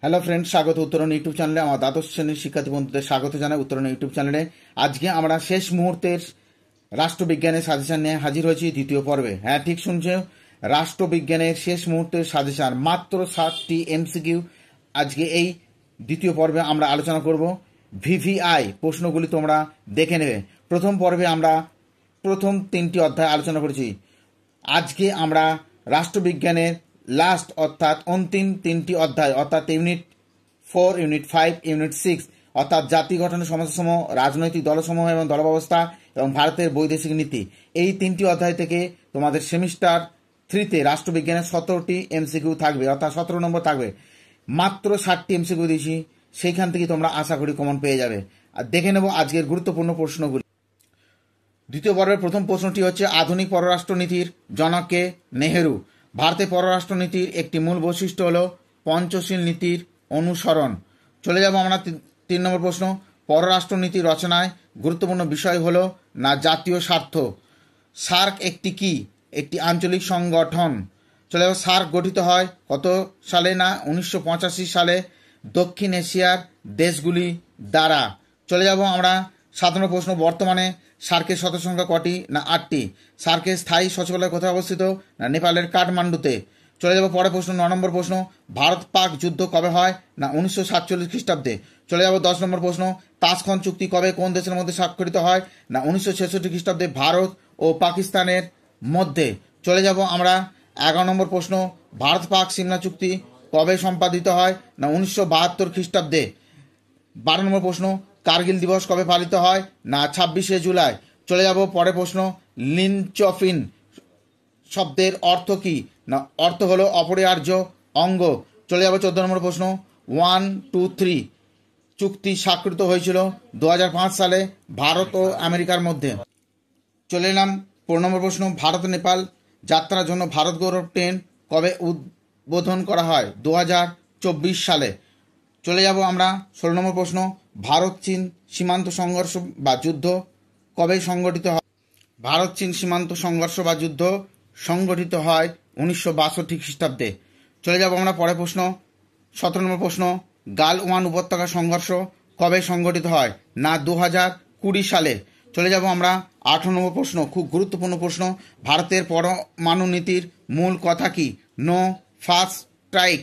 Hello friend, স্বাগত উত্তরণ YouTube চ্যানেলে। আমার দ্বাদশ শ্রেণীর শিক্ষার্থী বন্ধুদের স্বাগত জানাই উত্তরণ ইউটিউব চ্যানেলে। আজকে আমরা শেষ মুহূর্তের রাষ্ট্রবিজ্ঞানের সাজেশন নিয়ে হাজির হয়েছি দ্বিতীয় পর্বে। হ্যাঁ, ঠিক শুনছো, রাষ্ট্রবিজ্ঞানের শেষ মুহূর্তের সাজেশন, মাত্র 7টি এমসিকিউ আজকে এই দ্বিতীয় পর্বে আমরা আলোচনা করব। ভিভিআই প্রশ্নগুলি তোমরা দেখে নেবে। প্রথম পর্বে আমরা প্রথম 3টি অধ্যায় আলোচনা করেছি। আজকে আমরা রাষ্ট্রবিজ্ঞানের লাস্ট অর্থাৎ অন্তিম 3টি অধ্যায় অর্থাৎ ইউনিট 4, ইউনিট 5, ইউনিট 6 অর্থাৎ জাতি গঠনের সমস্যাসমূহ, রাজনৈতিক দলসমূহ এবং দলব্যবস্থা এবং ভারতের বৈদেশিক নীতি, এই 3টি অধ্যায় থেকে তোমাদের সেমিস্টার 3তে রাষ্ট্রবিজ্ঞানের 17টি এমসিকিউ থাকবে, অর্থাৎ 17 নম্বর থাকবে। মাত্র 60টি এমসিকিউ দিয়েছি, সেইখান থেকে তোমরা আশা করি কমন পেয়ে যাবে। আর দেখে নেব আজকের গুরুত্বপূর্ণ প্রশ্নগুলি। দ্বিতীয় পর্বের প্রথম প্রশ্নটি হচ্ছে, আধুনিক পররাষ্ট্রনীতির জনক কে? নেহেরু। ভারতের পররাষ্ট্রনীতির একটি মূল বৈশিষ্ট্য হল পঞ্চশীল নীতির অনুসরণ। চলে যাব আমরা 3 নম্বর প্রশ্ন, পররাষ্ট্রনীতি রচনায় গুরুত্বপূর্ণ বিষয় হল না জাতীয় স্বার্থ। সার্ক একটি কি? একটি আঞ্চলিক সংগঠন। চলে যাব, সার্ক গঠিত হয় কত সালে? না 1985 সালে দক্ষিণ এশিয়ার দেশগুলি দ্বারা। চলে যাব আমরা 7 নম্বর প্রশ্ন, বর্তমানে সার্কের সদস্য সংখ্যা কটি? না 8টি। সার্কের স্থায়ী সচিবালয় কোথায় অবস্থিত? না নেপালের কাঠমান্ডুতে। চলে যাব পরের প্রশ্ন, 9 নম্বর প্রশ্ন, ভারত পাক যুদ্ধ কবে হয়? না 1947 খ্রিস্টাব্দে। চলে যাব 10 নম্বর প্রশ্ন, তাজখন চুক্তি কবে কোন দেশের মধ্যে স্বাক্ষরিত হয়? না 1966 খ্রিস্টাব্দে ভারত ও পাকিস্তানের মধ্যে। চলে যাব আমরা 11 নম্বর প্রশ্ন, ভারত পাক সিমলা চুক্তি কবে সম্পাদিত হয়? না 1972 খ্রিস্টাব্দে। 12 নম্বর প্রশ্ন, কার্গিল দিবস কবে পালিত হয়? না 26শে জুলাই। চলে যাব পরের প্রশ্ন, লিনচফিন শব্দের অর্থ কি? না অর্থ হলো অপরিহার্য অঙ্গ। চলে যাব 14 নম্বর প্রশ্ন, 1, 2, 3 চুক্তি স্বাক্ষরিত হয়েছিল 2005 সালে ভারত ও আমেরিকার মধ্যে। চলে এলাম 15 নম্বর প্রশ্ন, ভারত নেপাল যাত্রার জন্য ভারত গৌরব ট্রেন কবে উদ্বোধন করা হয়? 2024 সালে। চলে যাব আমরা 16 নম্বর প্রশ্ন, ভারত চীন সীমান্ত সংঘর্ষ বা যুদ্ধ কবে সংগঠিত হয়? ভারত চীন সীমান্ত সংঘর্ষ বা যুদ্ধ সংগঠিত হয় 1962 খ্রিস্টাব্দে। চলে যাব আমরা পরের প্রশ্ন, 17 নম্বর প্রশ্ন, গালওয়ান উপত্যকা সংঘর্ষ কবে সংগঠিত হয়? না 2020 সালে। চলে যাব আমরা 18 নম্বর প্রশ্ন, খুব গুরুত্বপূর্ণ প্রশ্ন, ভারতের পরমাণু নীতির মূল কথা কি? No first strike.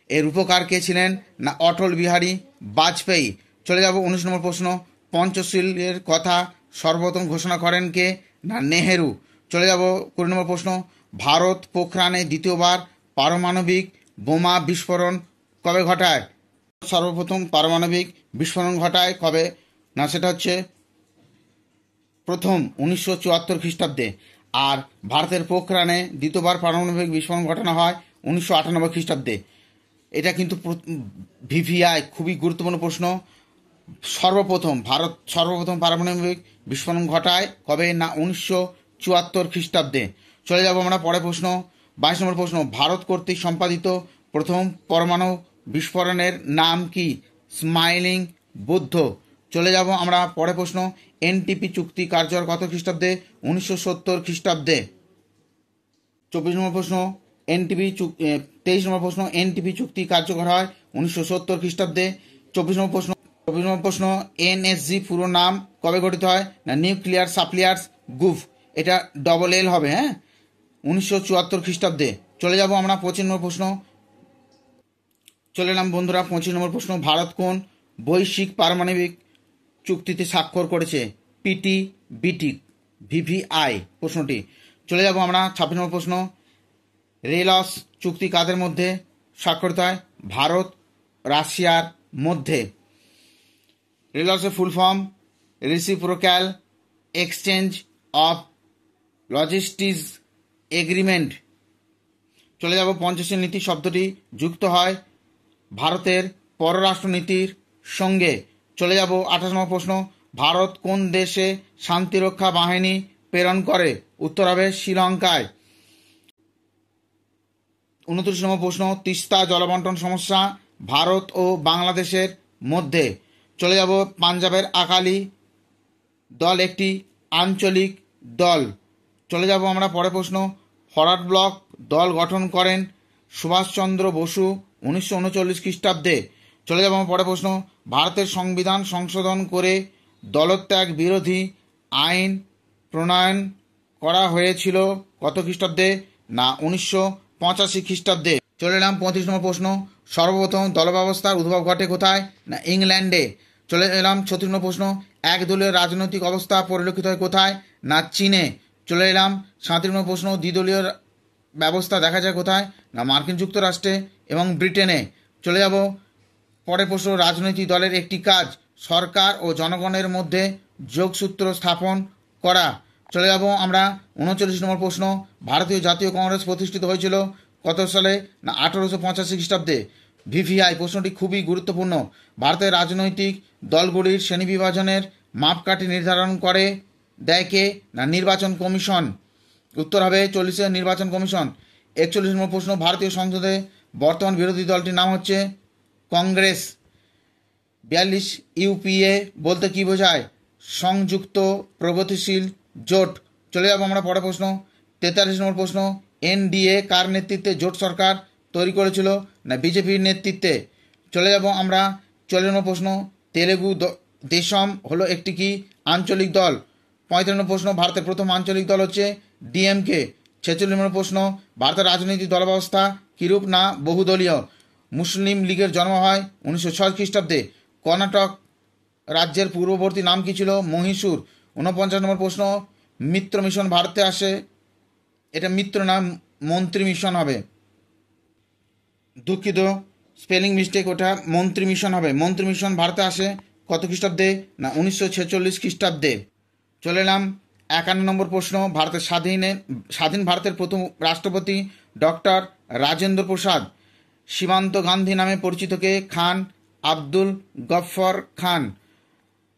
এর উপকার কে ছিলেন? না অটল বিহারী বাজপেয়ী। চলে যাব 19 নম্বর প্রশ্ন, পঞ্চশীলের কথা সর্বপ্রথম ঘোষণা করেন কে? না নেহেরু। চলে যাব 20 নম্বর প্রশ্ন, ভারত পোখরানে দ্বিতীয়বার পারমাণবিক বোমা বিস্ফোরণ কবে ঘটায়? সর্বপ্রথম পারমাণবিক বিস্ফোরণ ঘটায় কবে? না সেটা হচ্ছে প্রথম 1974 খ্রিস্টাব্দে। আর ভারতের পোখরানে দ্বিতীয়বার পারমাণবিক বিস্ফোরণ ঘটানো হয় 1998 খ্রিস্টাব্দে। এটা কিন্তু ভিভিআই খুবই গুরুত্বপূর্ণ প্রশ্ন। ভারত সর্বপ্রথম পারমাণবিক বিস্ফোরণ ঘটায় কবে? না 1974 খ্রিস্টাব্দে। চলে যাব আমরা পরের প্রশ্ন, 22 নম্বর প্রশ্ন, ভারত কর্তৃক সম্পাদিত প্রথম পরমাণু বিস্ফোরণের নাম কি? স্মাইলিং বুদ্ধ। চলে যাব আমরা পরের প্রশ্ন, এনটিপি চুক্তি কার্যকর কত খ্রিস্টাব্দে? 1970 খ্রিস্টাব্দে। 24 নম্বর প্রশ্ন, 23 নম্বর প্রশ্ন, এনটিপি চুক্তি কার্যকর হয় 1970 খ্রিস্টাব্দে। 24 নম্বর প্রশ্ন, এনএসজি পুরো নাম কবে গঠিত হয়? না নিউক্লিয়ার সাপ্লায়ার্স গ্রুপ, এটা ডবল এল হবে, হ্যাঁ, 1974 খ্রিস্টাব্দে। চলে যাব আমরা 25 নম্বর প্রশ্ন, চলে এলাম বন্ধুরা 25 নম্বর প্রশ্ন, ভারত কোন বৈশ্বিক পারমাণবিক চুক্তিতে স্বাক্ষর করেছে? পিটিবিটি। ভিভিআই প্রশ্নটি। চলে যাব আমরা 26 নম্বর প্রশ্ন, রেলস চুক্তি কাদের মধ্যে স্বাক্ষরিত হয়? ভারত রাশিয়ার মধ্যে। রেলসের full form reciprocal exchange of logistics agreement. চলে যাব পঞ্চশীল নীতি শব্দটি যুক্ত হয় ভারতের পররাষ্ট্রনীতির সঙ্গে। চলে যাব 28 নম্বর প্রশ্ন, ভারত কোন দেশে শান্তিরক্ষা বাহিনী প্রেরণ করে? উত্তর হবে শ্রীলঙ্কায়। 29 নম্বর প্রশ্ন, তিস্তা জলবন্টন সমস্যা ভারত ও বাংলাদেশের মধ্যে। চলে যাব পাঞ্জাবের আকালি দল একটি আঞ্চলিক দল। চলে যাব আমরা পরের প্রশ্ন, ফরওয়ার্ড ব্লক দল গঠন করেন সুভাষচন্দ্র বসু 1939 খ্রিস্টাব্দে। চলে যাব আমার পরের প্রশ্ন, ভারতের সংবিধান সংশোধন করে দলত্যাগ বিরোধী আইন প্রণয়ন করা হয়েছিল কত খ্রিস্টাব্দে? না 1985 খ্রিস্টাব্দে। চলে এলাম 35 নম্বর প্রশ্ন, সর্বপ্রথম দল ব্যবস্থার উদ্ভব ঘটে কোথায়? না ইংল্যান্ডে। চলে এলাম 36 নম্বর প্রশ্ন, একদলীয় রাজনৈতিক অবস্থা পরিলক্ষিত হয় কোথায়? না চীনে। চলে এলাম 37 নম্বর প্রশ্ন, দ্বিদলীয় ব্যবস্থা দেখা যায় কোথায়? না মার্কিন যুক্তরাষ্ট্রে এবং ব্রিটেনে। চলে যাব পরের প্রশ্ন, রাজনৈতিক দলের একটি কাজ সরকার ও জনগণের মধ্যে যোগসূত্র স্থাপন করা। চলে যাব আমরা 39 নম্বর প্রশ্ন, ভারতীয় জাতীয় কংগ্রেস প্রতিষ্ঠিত হয়েছিল কত সালে? না 1885 খ্রিস্টাব্দে। ভিভিআই প্রশ্নটি খুবই গুরুত্বপূর্ণ। ভারতের রাজনৈতিক দলগুলির শ্রেণীবিভাজনের মাপকাঠি নির্ধারণ করে দেয় কে? না নির্বাচন কমিশন। উত্তর হবে 40 নির্বাচন কমিশন। 41 নম্বর প্রশ্ন, ভারতীয় সংসদে বর্তমান বিরোধী দলটির নাম হচ্ছে কংগ্রেস। 42 ইউপিএ বলতে কি বোঝায়? সংযুক্ত প্রগতিশীল জোট। চলে যাব আমরা পরের প্রশ্ন 43 নম্বর প্রশ্ন, এনডিএ কার নেতৃত্বে জোট সরকার তৈরি করেছিল? না বিজেপির নেতৃত্বে। চলে যাব আমরা 44 নম্বর প্রশ্ন, তেলেগু দেশম হলো একটি কি আঞ্চলিক দল? 45 নম্বর প্রশ্ন, ভারতের প্রথম আঞ্চলিক দল হচ্ছে ডিএমকে। 46 নম্বর প্রশ্ন, ভারতের রাজনৈতিক দল ব্যবস্থা কিরূপ? না বহুদলীয়। মুসলিম লীগের জন্ম হয় 1906 খ্রিস্টাব্দে। কর্ণাটক রাজ্যের পূর্ববর্তী নাম কি ছিল? মহীশূর। 49 নম্বর প্রশ্ন, মিত্র মিশন ভারতে আসে, এটা মিত্র নাম মন্ত্রী মিশন হবে, দুঃখিত স্পেলিং মিস্টেক, ওটা মন্ত্রী মিশন হবে। মন্ত্রী মিশন ভারতে আসে কত খ্রিস্টাব্দে? না 1946 খ্রিস্টাব্দে। চলে এলাম 51 নম্বর প্রশ্ন, ভারতের স্বাধীন ভারতের প্রথম রাষ্ট্রপতি ডক্টর রাজেন্দ্র প্রসাদ। সীমান্ত গান্ধী নামে পরিচিত কে? খান আব্দুল গফর খান।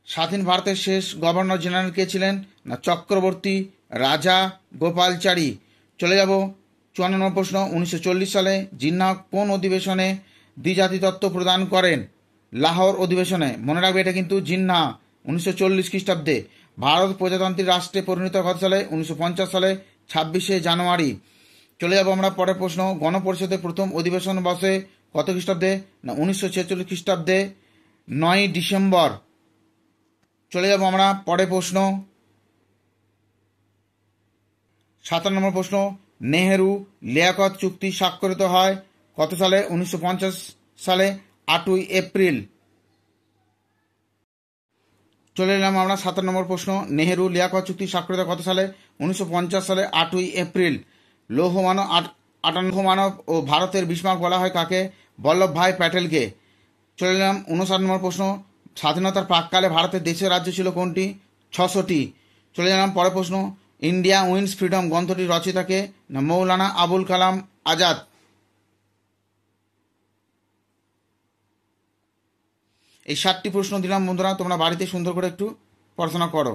স্বাধীন ভারতের শেষ গভর্নর জেনারেল কে ছিলেন? না চক্রবর্তী রাজা গোপালচারী। চলে যাব 54 নম্বর প্রশ্ন, 1940 সালে জিন্নাহ কোন অধিবেশনে দ্বিজাতি তত্ত্ব প্রদান করেন? লাহোর অধিবেশনে। মনে রাখবে এটা কিন্তু জিন্নাহ 1940 খ্রিস্টাব্দে। ভারত প্রজাতান্ত্রিক রাষ্ট্রে পরিণত কত সালে? 1950 সালে 26শে জানুয়ারি। চলে যাব আমরা পরের প্রশ্ন, গণপরিষদের প্রথম অধিবেশন বসে কত খ্রিস্টাব্দে? না 1946 খ্রিস্টাব্দে 9 ডিসেম্বর। চলে যাব আমরা পরের প্রশ্ন 57 নম্বর প্রশ্ন, নেহেরু লিয়াকত চুক্তি স্বাক্ষরিত হয় কত সালে? 1950 সালে 8ই এপ্রিল। চলে এলাম আমরা 57 নম্বর প্রশ্ন, নেহেরু লিয়াকত চুক্তি স্বাক্ষরিত কত সালে? 1950 সালে 8ই এপ্রিল। লৌহ মানব ও ভারতের বিস্মার্ক বলা হয় কাকে? বল্লভভাই প্যাটেলকে। চলে এলাম 59 নম্বর প্রশ্ন, স্বাধীনতার প্রাককালে ভারতের দেশের রাজ্য ছিল কোনটি? 600টি। চলে এলাম পরের প্রশ্ন, ইন্ডিয়া উইন্স ফ্রিডম গ্রন্থটির রচয়িতাকে? না মৌলানা আবুল কালাম আজাদ। এই 7টি প্রশ্ন দিলাম বন্ধুরা, তোমরা বাড়িতে সুন্দর করে একটু পড়াশোনা করো।